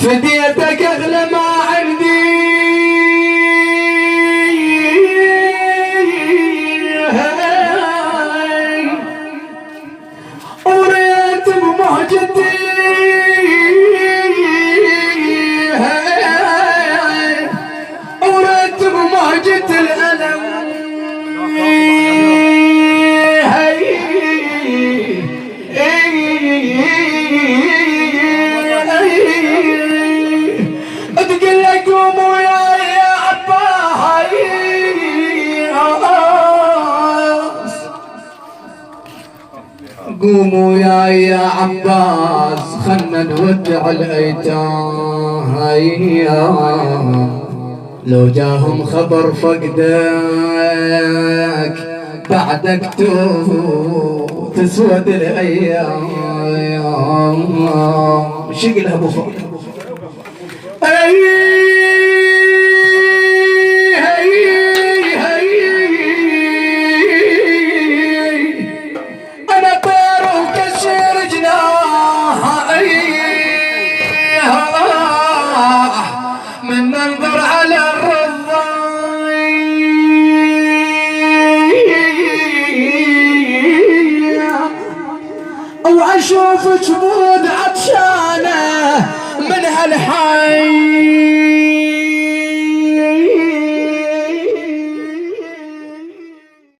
فديتك اغلى ما عندي وريت بمهجتي وريت بمهجة الألم تقول لك قوموا يا عباس قوموا يا عباس خلنا نودع الايتام لو جاهم خبر فقدك بعدك تسود الايام شقلها ابو فضل انا طير وكسر جناح من ننظر على الرضاي واشوف جمود عطشانه من هالحي